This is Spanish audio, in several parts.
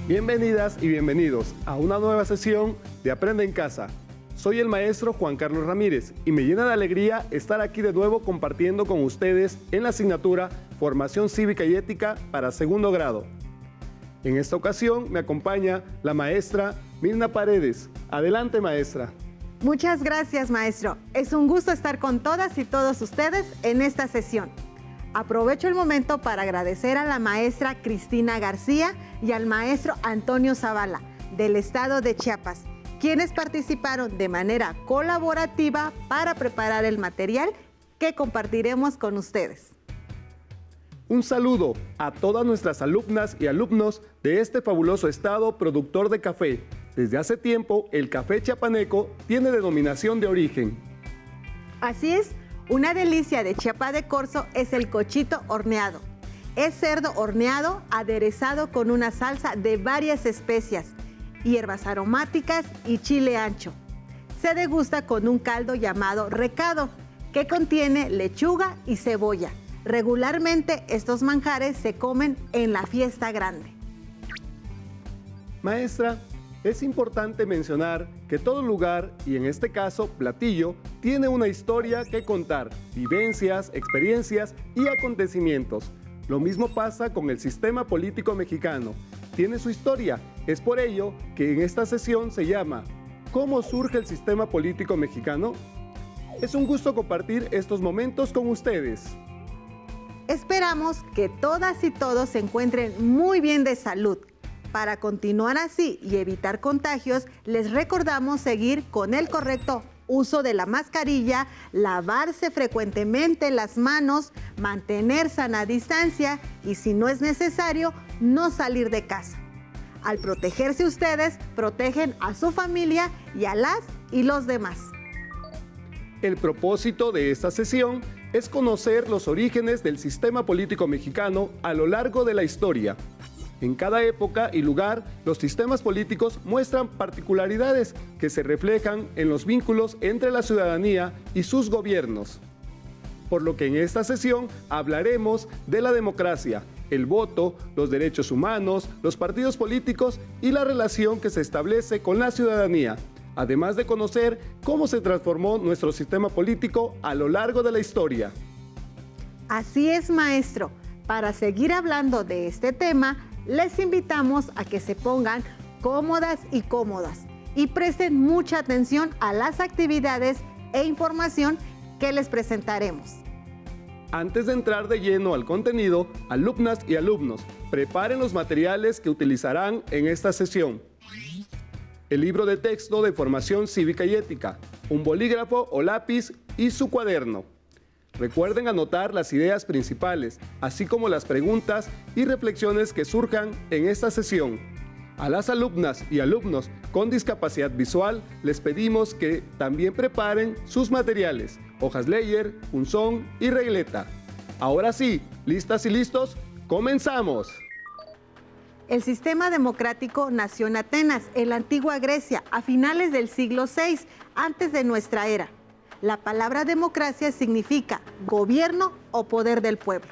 Bienvenidas y bienvenidos a una nueva sesión de Aprende en Casa. Soy el maestro Juan Carlos Ramírez y me llena de alegría estar aquí de nuevo compartiendo con ustedes en la asignatura Formación Cívica y Ética para segundo grado. En esta ocasión me acompaña la maestra Mirna Paredes. Adelante, maestra. Muchas gracias, maestro. Es un gusto estar con todas y todos ustedes en esta sesión. Aprovecho el momento para agradecer a la maestra Cristina García y al maestro Antonio Zavala, del estado de Chiapas, quienes participaron de manera colaborativa para preparar el material que compartiremos con ustedes. Un saludo a todas nuestras alumnas y alumnos de este fabuloso estado productor de café. Desde hace tiempo, el café chiapaneco tiene denominación de origen. Así es. Una delicia de Chiapa de Corzo es el cochito horneado. Es cerdo horneado aderezado con una salsa de varias especias, hierbas aromáticas y chile ancho. Se degusta con un caldo llamado recado, que contiene lechuga y cebolla. Regularmente estos manjares se comen en la fiesta grande. Maestra, es importante mencionar que todo lugar, y en este caso platillo, tiene una historia que contar, vivencias, experiencias y acontecimientos. Lo mismo pasa con el sistema político mexicano. Tiene su historia. Es por ello que en esta sesión se llama ¿Cómo surge el sistema político mexicano? Es un gusto compartir estos momentos con ustedes. Esperamos que todas y todos se encuentren muy bien de salud. Para continuar así y evitar contagios, les recordamos seguir con el correcto uso de la mascarilla, lavarse frecuentemente las manos, mantener sana distancia y, si no es necesario, no salir de casa. Al protegerse ustedes, protegen a su familia y a las y los demás. El propósito de esta sesión es conocer los orígenes del sistema político mexicano a lo largo de la historia. En cada época y lugar, los sistemas políticos muestran particularidades que se reflejan en los vínculos entre la ciudadanía y sus gobiernos. Por lo que en esta sesión hablaremos de la democracia, el voto, los derechos humanos, los partidos políticos y la relación que se establece con la ciudadanía, además de conocer cómo se transformó nuestro sistema político a lo largo de la historia. Así es, maestro. Para seguir hablando de este tema, les invitamos a que se pongan cómodas y cómodas y presten mucha atención a las actividades e información que les presentaremos. Antes de entrar de lleno al contenido, alumnas y alumnos, preparen los materiales que utilizarán en esta sesión. El libro de texto de Formación Cívica y Ética, un bolígrafo o lápiz y su cuaderno. Recuerden anotar las ideas principales, así como las preguntas y reflexiones que surjan en esta sesión. A las alumnas y alumnos con discapacidad visual les pedimos que también preparen sus materiales, hojas Leyer, punzón y regleta. Ahora sí, listas y listos, ¡comenzamos! El sistema democrático nació en Atenas, en la antigua Grecia, a finales del siglo VI, antes de nuestra era. La palabra democracia significa gobierno o poder del pueblo.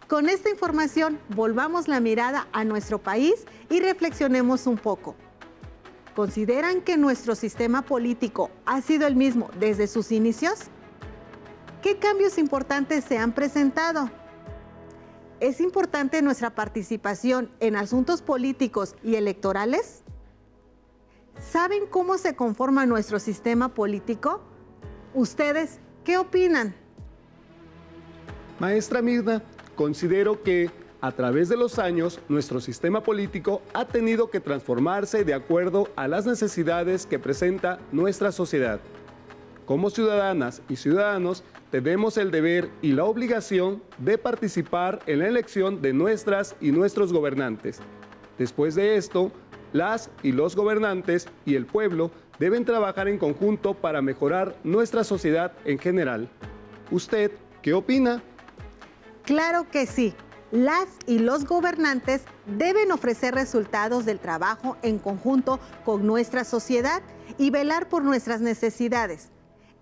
Con esta información, volvamos la mirada a nuestro país y reflexionemos un poco. ¿Consideran que nuestro sistema político ha sido el mismo desde sus inicios? ¿Qué cambios importantes se han presentado? ¿Es importante nuestra participación en asuntos políticos y electorales? ¿Saben cómo se conforma nuestro sistema político? ¿Ustedes qué opinan? Maestra Mirna, considero que a través de los años nuestro sistema político ha tenido que transformarse de acuerdo a las necesidades que presenta nuestra sociedad. Como ciudadanas y ciudadanos tenemos el deber y la obligación de participar en la elección de nuestras y nuestros gobernantes. Después de esto, las y los gobernantes y el pueblo deben trabajar en conjunto para mejorar nuestra sociedad en general. ¿Usted qué opina? Claro que sí. Las y los gobernantes deben ofrecer resultados del trabajo en conjunto con nuestra sociedad y velar por nuestras necesidades.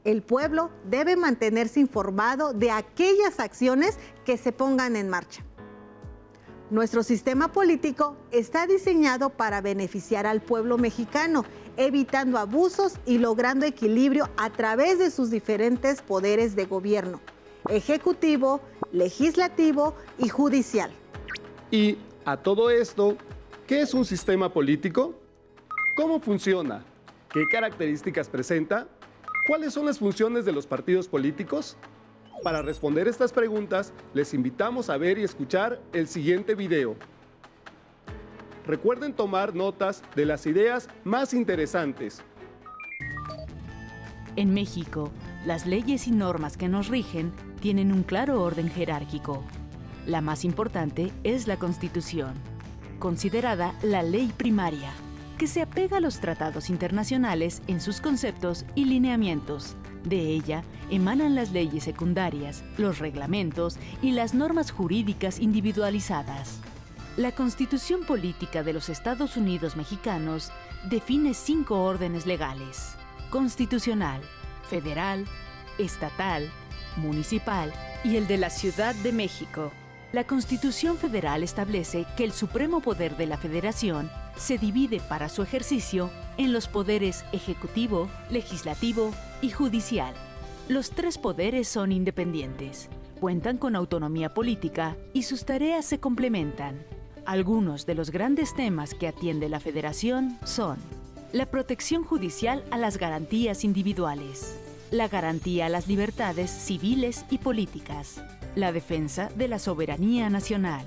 El pueblo debe mantenerse informado de aquellas acciones que se pongan en marcha. Nuestro sistema político está diseñado para beneficiar al pueblo mexicano, evitando abusos y logrando equilibrio a través de sus diferentes poderes de gobierno: ejecutivo, legislativo y judicial. Y a todo esto, ¿qué es un sistema político? ¿Cómo funciona? ¿Qué características presenta? ¿Cuáles son las funciones de los partidos políticos? Para responder estas preguntas, les invitamos a ver y escuchar el siguiente video. Recuerden tomar notas de las ideas más interesantes. En México, las leyes y normas que nos rigen tienen un claro orden jerárquico. La más importante es la Constitución, considerada la ley primaria, que se apega a los tratados internacionales en sus conceptos y lineamientos. De ella emanan las leyes secundarias, los reglamentos y las normas jurídicas individualizadas. La Constitución Política de los Estados Unidos Mexicanos define 5 órdenes legales: constitucional, federal, estatal, municipal y el de la Ciudad de México. La Constitución Federal establece que el supremo poder de la Federación se divide para su ejercicio en los poderes ejecutivo, legislativo y judicial. Los 3 poderes son independientes, cuentan con autonomía política y sus tareas se complementan. Algunos de los grandes temas que atiende la Federación son: la protección judicial a las garantías individuales, la garantía a las libertades civiles y políticas, la defensa de la soberanía nacional,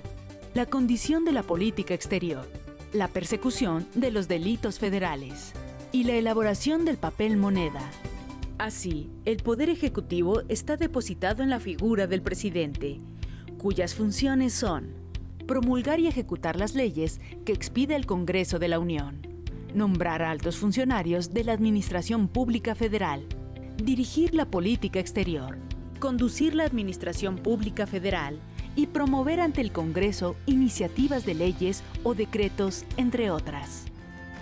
la condición de la política exterior, la persecución de los delitos federales y la elaboración del papel moneda. Así, el Poder Ejecutivo está depositado en la figura del presidente, cuyas funciones son: promulgar y ejecutar las leyes que expide el Congreso de la Unión, nombrar a altos funcionarios de la Administración Pública Federal, dirigir la política exterior, conducir la Administración Pública Federal y promover ante el Congreso iniciativas de leyes o decretos, entre otras.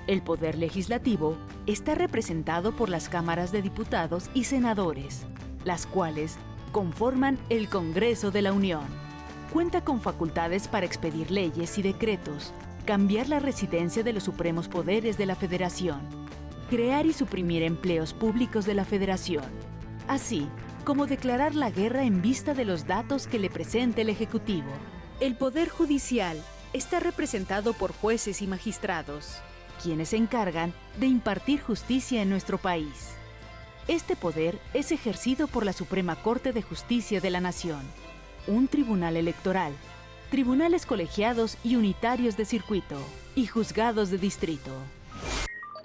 El Poder Legislativo está representado por las cámaras de diputados y senadores, las cuales conforman el Congreso de la Unión. Cuenta con facultades para expedir leyes y decretos, cambiar la residencia de los supremos poderes de la Federación, crear y suprimir empleos públicos de la Federación, así como declarar la guerra en vista de los datos que le presente el Ejecutivo. El Poder Judicial está representado por jueces y magistrados, quienes se encargan de impartir justicia en nuestro país. Este poder es ejercido por la Suprema Corte de Justicia de la Nación, un tribunal electoral, tribunales colegiados y unitarios de circuito y juzgados de distrito.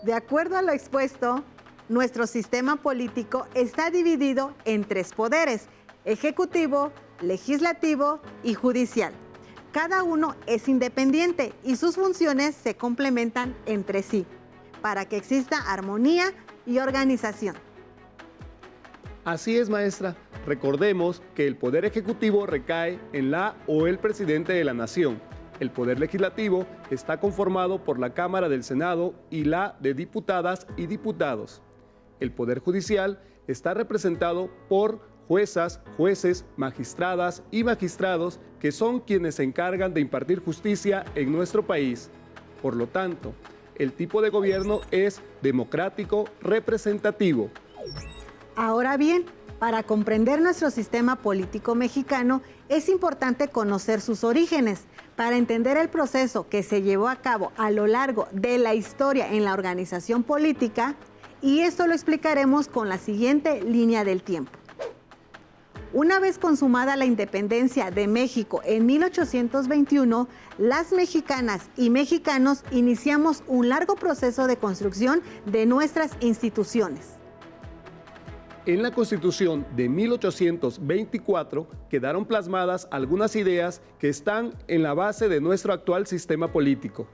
De acuerdo a lo expuesto, nuestro sistema político está dividido en 3 poderes: ejecutivo, legislativo y judicial. Cada uno es independiente y sus funciones se complementan entre sí, para que exista armonía y organización. Así es, maestra. Recordemos que el Poder Ejecutivo recae en la o el presidente de la Nación. El Poder Legislativo está conformado por la Cámara del Senado y la de Diputadas y Diputados. El Poder Judicial está representado por juezas, jueces, magistradas y magistrados, que son quienes se encargan de impartir justicia en nuestro país. Por lo tanto, el tipo de gobierno es democrático representativo. Ahora bien, para comprender nuestro sistema político mexicano, es importante conocer sus orígenes. Para entender el proceso que se llevó a cabo a lo largo de la historia en la organización política, y esto lo explicaremos con la siguiente línea del tiempo. Una vez consumada la independencia de México en 1821, las mexicanas y mexicanos iniciamos un largo proceso de construcción de nuestras instituciones. En la Constitución de 1824 quedaron plasmadas algunas ideas que están en la base de nuestro actual sistema político.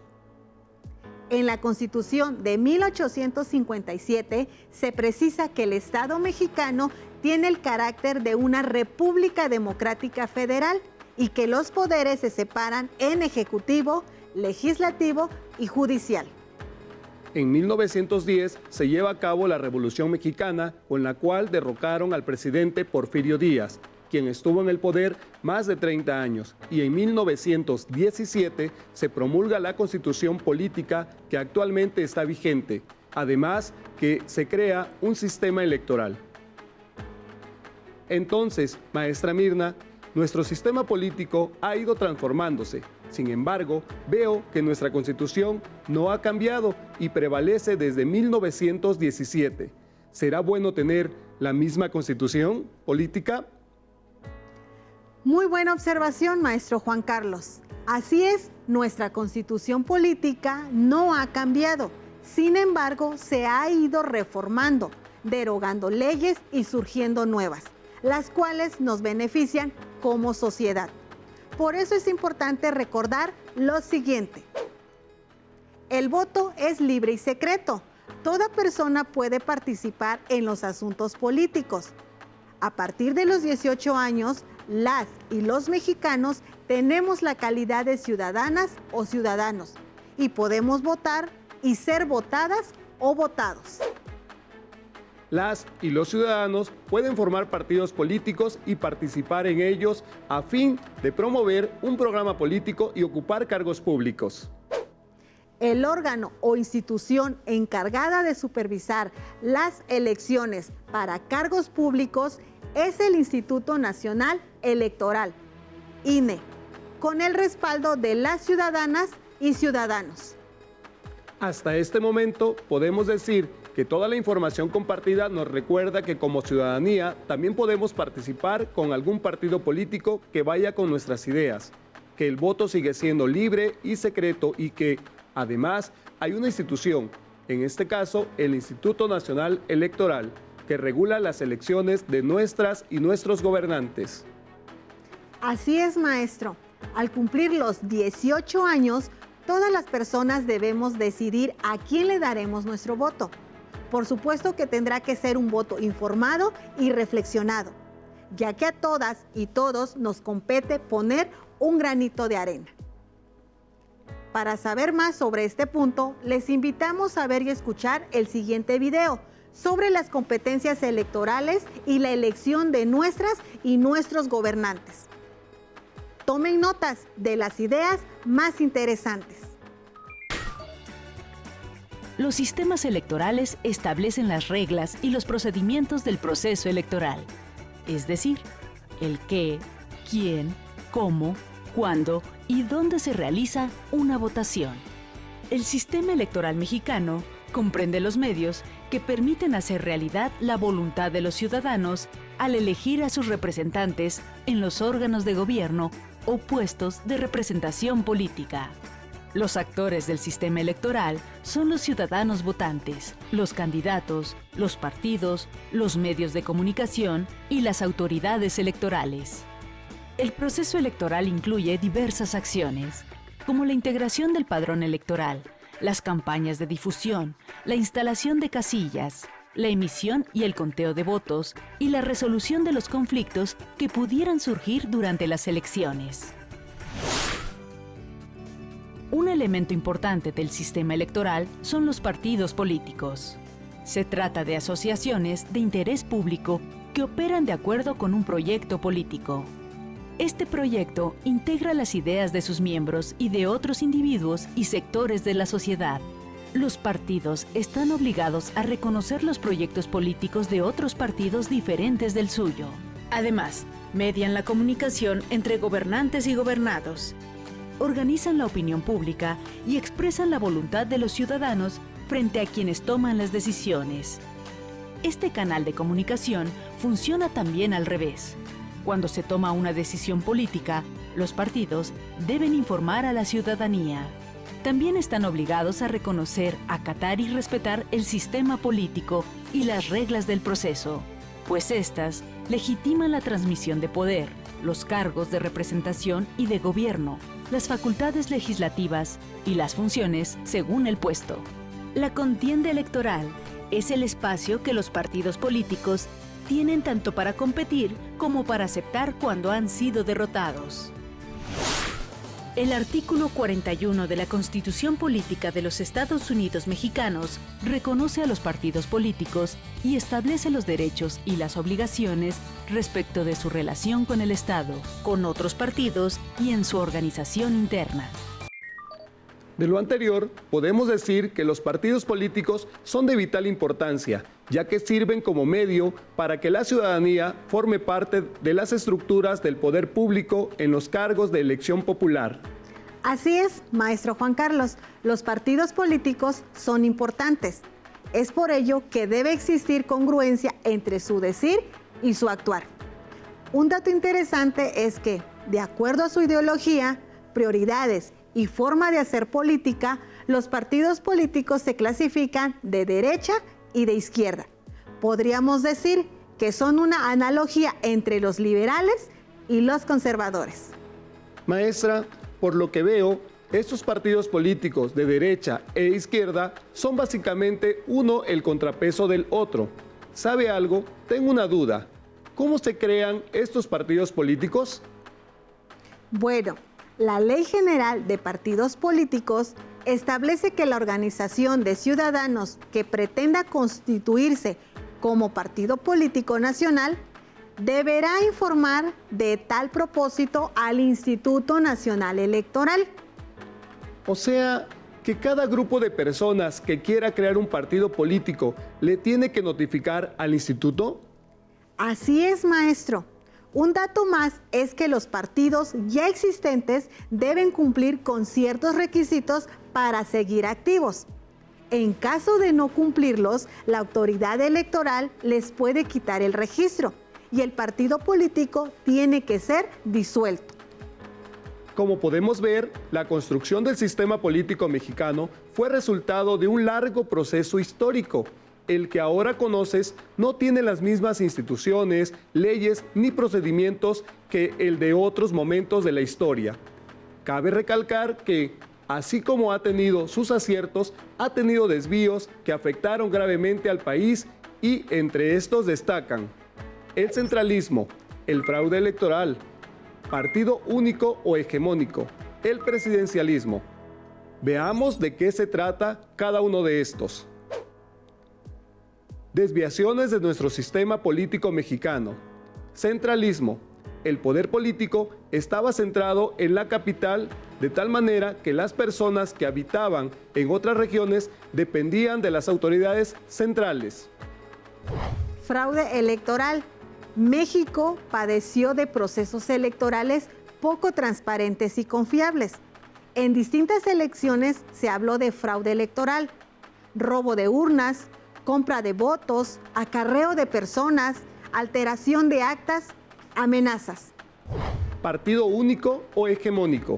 En la Constitución de 1857 se precisa que el Estado mexicano tiene el carácter de una república democrática federal y que los poderes se separan en ejecutivo, legislativo y judicial. En 1910 se lleva a cabo la Revolución Mexicana, con la cual derrocaron al presidente Porfirio Díaz. quien estuvo en el poder más de 30 años, y en 1917 se promulga la Constitución Política que actualmente está vigente, además que se crea un sistema electoral. Entonces, maestra Mirna, nuestro sistema político ha ido transformándose. Sin embargo, veo que nuestra Constitución no ha cambiado y prevalece desde 1917. ¿Será bueno tener la misma Constitución política? Muy buena observación, maestro Juan Carlos. Así es, nuestra Constitución política no ha cambiado. Sin embargo, se ha ido reformando, derogando leyes y surgiendo nuevas, las cuales nos benefician como sociedad. Por eso es importante recordar lo siguiente. El voto es libre y secreto. Toda persona puede participar en los asuntos políticos. A partir de los 18 años, las y los mexicanos tenemos la calidad de ciudadanas o ciudadanos y podemos votar y ser votadas o votados. Las y los ciudadanos pueden formar partidos políticos y participar en ellos a fin de promover un programa político y ocupar cargos públicos. El órgano o institución encargada de supervisar las elecciones para cargos públicos es el Instituto Nacional Electoral, INE, con el respaldo de las ciudadanas y ciudadanos. Hasta este momento podemos decir que toda la información compartida nos recuerda que como ciudadanía también podemos participar con algún partido político que vaya con nuestras ideas, que el voto sigue siendo libre y secreto y que, además, hay una institución, en este caso el Instituto Nacional Electoral, que regula las elecciones de nuestras y nuestros gobernantes. Así es, maestro. Al cumplir los 18 años, todas las personas debemos decidir a quién le daremos nuestro voto. Por supuesto que tendrá que ser un voto informado y reflexionado, ya que a todas y todos nos compete poner un granito de arena. Para saber más sobre este punto, les invitamos a ver y escuchar el siguiente video sobre las competencias electorales y la elección de nuestras y nuestros gobernantes. Tomen notas de las ideas más interesantes. Los sistemas electorales establecen las reglas y los procedimientos del proceso electoral, es decir, el qué, quién, cómo, cuándo y dónde se realiza una votación. El sistema electoral mexicano comprende los medios que permiten hacer realidad la voluntad de los ciudadanos al elegir a sus representantes en los órganos de gobierno o puestos de representación política. Los actores del sistema electoral son los ciudadanos votantes, los candidatos, los partidos, los medios de comunicación y las autoridades electorales. El proceso electoral incluye diversas acciones, como la integración del padrón electoral, las campañas de difusión, la instalación de casillas, la emisión y el conteo de votos y la resolución de los conflictos que pudieran surgir durante las elecciones. Un elemento importante del sistema electoral son los partidos políticos. Se trata de asociaciones de interés público que operan de acuerdo con un proyecto político. Este proyecto integra las ideas de sus miembros y de otros individuos y sectores de la sociedad. Los partidos están obligados a reconocer los proyectos políticos de otros partidos diferentes del suyo. Además, median la comunicación entre gobernantes y gobernados. Organizan la opinión pública y expresan la voluntad de los ciudadanos frente a quienes toman las decisiones. Este canal de comunicación funciona también al revés. Cuando se toma una decisión política, los partidos deben informar a la ciudadanía. También están obligados a reconocer, acatar y respetar el sistema político y las reglas del proceso, pues éstas legitiman la transmisión de poder, los cargos de representación y de gobierno, las facultades legislativas y las funciones según el puesto. La contienda electoral es el espacio que los partidos políticos tienen tanto para competir como para aceptar cuando han sido derrotados. El artículo 41 de la Constitución Política de los Estados Unidos Mexicanos reconoce a los partidos políticos y establece los derechos y las obligaciones respecto de su relación con el Estado, con otros partidos y en su organización interna. De lo anterior, podemos decir que los partidos políticos son de vital importancia, ya que sirven como medio para que la ciudadanía forme parte de las estructuras del poder público en los cargos de elección popular. Así es, maestro Juan Carlos, los partidos políticos son importantes. Es por ello que debe existir congruencia entre su decir y su actuar. Un dato interesante es que, de acuerdo a su ideología, prioridades y forma de hacer política, los partidos políticos se clasifican de derecha y de izquierda. Podríamos decir que son una analogía entre los liberales y los conservadores. Maestra, por lo que veo, estos partidos políticos de derecha e izquierda son básicamente uno el contrapeso del otro. ¿Sabe algo? Tengo una duda. ¿Cómo se crean estos partidos políticos? Bueno, la Ley General de Partidos Políticos establece que la organización de ciudadanos que pretenda constituirse como partido político nacional deberá informar de tal propósito al Instituto Nacional Electoral. O sea, que cada grupo de personas que quiera crear un partido político le tiene que notificar al instituto. Así es, maestro. Un dato más es que los partidos ya existentes deben cumplir con ciertos requisitos para seguir activos. En caso de no cumplirlos, la autoridad electoral les puede quitar el registro y el partido político tiene que ser disuelto. Como podemos ver, la construcción del sistema político mexicano fue resultado de un largo proceso histórico. El que ahora conoces no tiene las mismas instituciones, leyes ni procedimientos que el de otros momentos de la historia. Cabe recalcar que, así como ha tenido sus aciertos, ha tenido desvíos que afectaron gravemente al país y entre estos destacan el centralismo, el fraude electoral, partido único o hegemónico, el presidencialismo. Veamos de qué se trata cada uno de estos. Desviaciones de nuestro sistema político mexicano. Centralismo. El poder político estaba centrado en la capital de tal manera que las personas que habitaban en otras regiones dependían de las autoridades centrales. Fraude electoral. México padeció de procesos electorales poco transparentes y confiables. En distintas elecciones se habló de fraude electoral, robo de urnas, compra de votos, acarreo de personas, alteración de actas, amenazas. Partido único o hegemónico.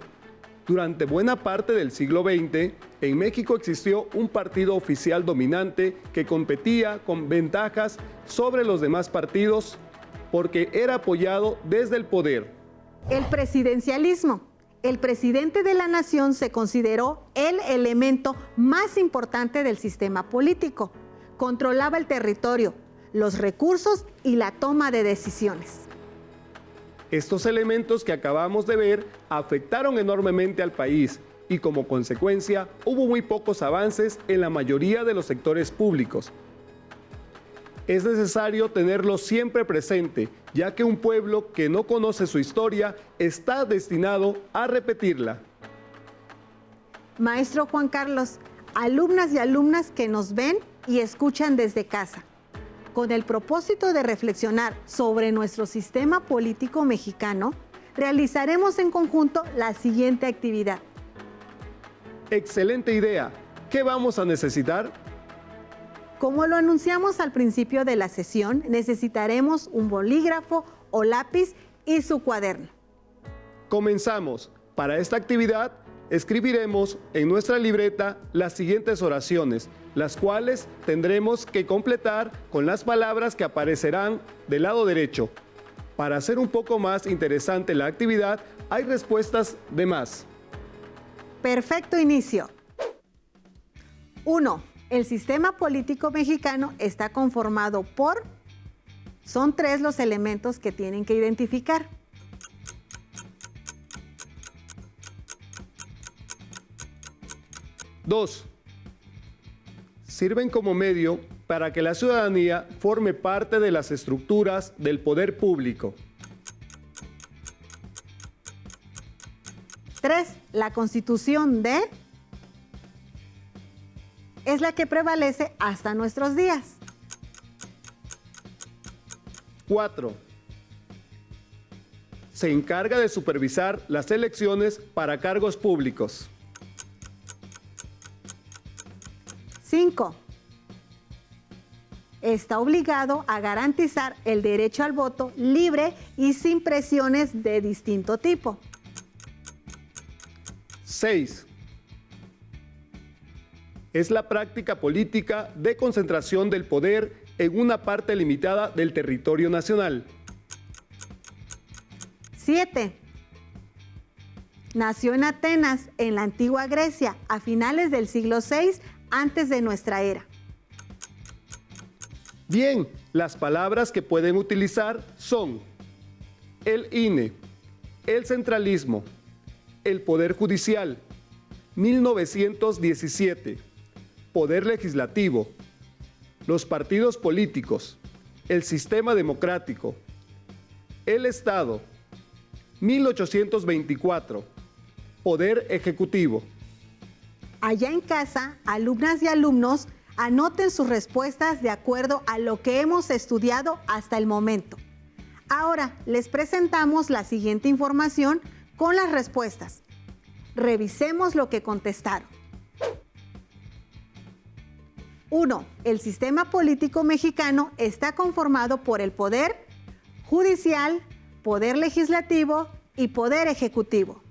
Durante buena parte del siglo XX, en México existió un partido oficial dominante que competía con ventajas sobre los demás partidos porque era apoyado desde el poder. El presidencialismo. El presidente de la nación se consideró el elemento más importante del sistema político. Controlaba el territorio, los recursos y la toma de decisiones. Estos elementos que acabamos de ver afectaron enormemente al país y como consecuencia hubo muy pocos avances en la mayoría de los sectores públicos. Es necesario tenerlo siempre presente, ya que un pueblo que no conoce su historia está destinado a repetirla. Maestro Juan Carlos, alumnas y alumnas que nos ven y escuchan desde casa, con el propósito de reflexionar sobre nuestro sistema político mexicano, realizaremos en conjunto la siguiente actividad. Excelente idea. ¿Qué vamos a necesitar? Como lo anunciamos al principio de la sesión, necesitaremos un bolígrafo o lápiz y su cuaderno. Comenzamos. Para esta actividad, escribiremos en nuestra libreta las siguientes oraciones, las cuales tendremos que completar con las palabras que aparecerán del lado derecho. Para hacer un poco más interesante la actividad, hay respuestas de más. Perfecto inicio. 1. El sistema político mexicano está conformado por... Son 3 los elementos que tienen que identificar. 2. Sirven como medio para que la ciudadanía forme parte de las estructuras del poder público. 3. La Constitución es la que prevalece hasta nuestros días. 4. Se encarga de supervisar las elecciones para cargos públicos. 5. Está obligado a garantizar el derecho al voto libre y sin presiones de distinto tipo. 6. Es la práctica política de concentración del poder en una parte limitada del territorio nacional. 7. Nació en Atenas, en la antigua Grecia, a finales del siglo VI antes de nuestra era. Bien, las palabras que pueden utilizar son el INE, el centralismo, el Poder Judicial, 1917, Poder Legislativo, los partidos políticos, el sistema democrático, el Estado, 1824, Poder Ejecutivo. Allá en casa, alumnas y alumnos, anoten sus respuestas de acuerdo a lo que hemos estudiado hasta el momento. Ahora les presentamos la siguiente información con las respuestas. Revisemos lo que contestaron. 1. El sistema político mexicano está conformado por el Poder Judicial, Poder Legislativo y Poder Ejecutivo.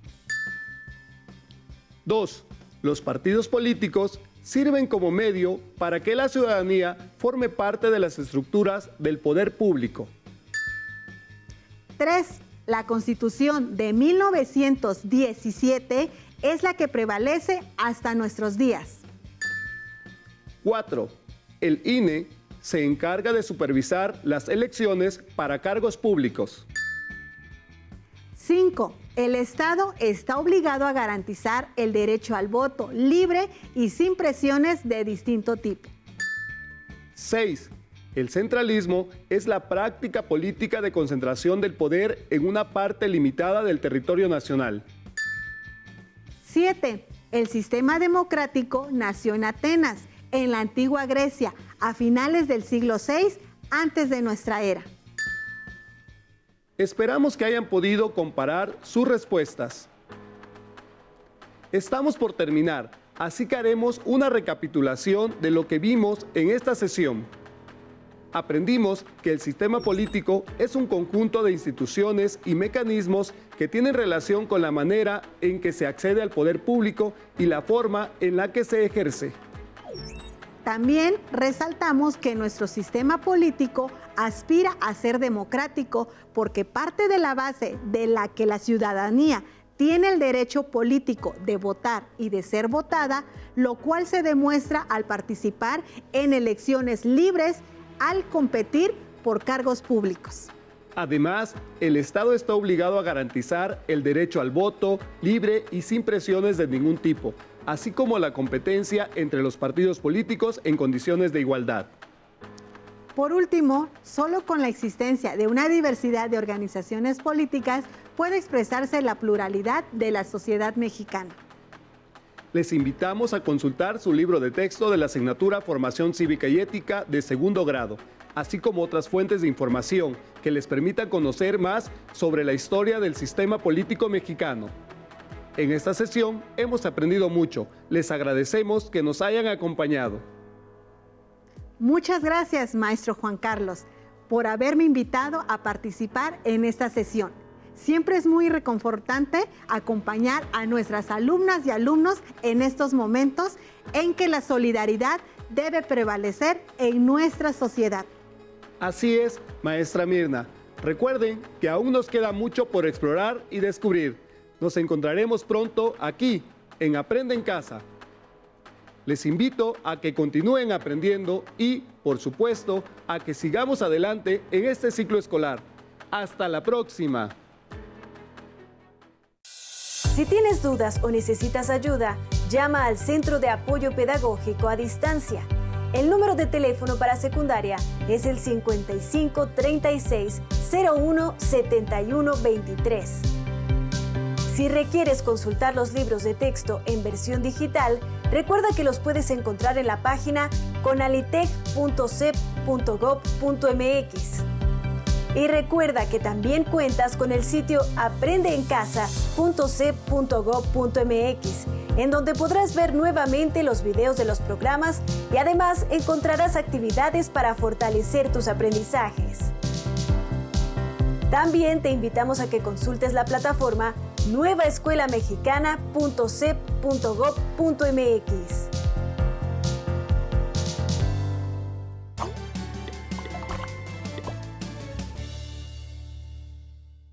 2. Los partidos políticos sirven como medio para que la ciudadanía forme parte de las estructuras del poder público. 3. La Constitución de 1917 es la que prevalece hasta nuestros días. 4. El INE se encarga de supervisar las elecciones para cargos públicos. 5. El Estado está obligado a garantizar el derecho al voto libre y sin presiones de distinto tipo. 6. El centralismo es la práctica política de concentración del poder en una parte limitada del territorio nacional. 7. El sistema democrático nació en Atenas, en la antigua Grecia, a finales del siglo VI antes de nuestra era. Esperamos que hayan podido comparar sus respuestas. Estamos por terminar, así que haremos una recapitulación de lo que vimos en esta sesión. Aprendimos que el sistema político es un conjunto de instituciones y mecanismos que tienen relación con la manera en que se accede al poder público y la forma en la que se ejerce. También resaltamos que nuestro sistema político aspira a ser democrático porque parte de la base de la que la ciudadanía tiene el derecho político de votar y de ser votada, lo cual se demuestra al participar en elecciones libres, al competir por cargos públicos. Además, el Estado está obligado a garantizar el derecho al voto libre y sin presiones de ningún tipo, así como la competencia entre los partidos políticos en condiciones de igualdad. Por último, solo con la existencia de una diversidad de organizaciones políticas puede expresarse la pluralidad de la sociedad mexicana. Les invitamos a consultar su libro de texto de la asignatura Formación Cívica y Ética de segundo grado, así como otras fuentes de información que les permitan conocer más sobre la historia del sistema político mexicano. En esta sesión hemos aprendido mucho. Les agradecemos que nos hayan acompañado. Muchas gracias, maestro Juan Carlos, por haberme invitado a participar en esta sesión. Siempre es muy reconfortante acompañar a nuestras alumnas y alumnos en estos momentos en que la solidaridad debe prevalecer en nuestra sociedad. Así es, maestra Mirna. Recuerden que aún nos queda mucho por explorar y descubrir. Nos encontraremos pronto aquí, en Aprende en Casa. Les invito a que continúen aprendiendo y, por supuesto, a que sigamos adelante en este ciclo escolar. ¡Hasta la próxima! Si tienes dudas o necesitas ayuda, llama al Centro de Apoyo Pedagógico a Distancia. El número de teléfono para secundaria es el 55 36 01 71 23. Si requieres consultar los libros de texto en versión digital, recuerda que los puedes encontrar en la página conalitec.cep.gov.mx. Y recuerda que también cuentas con el sitio aprendeencasa.cep.gov.mx, en donde podrás ver nuevamente los videos de los programas y además encontrarás actividades para fortalecer tus aprendizajes. También te invitamos a que consultes la plataforma nuevaescuelamexicana.cep.gov.mx.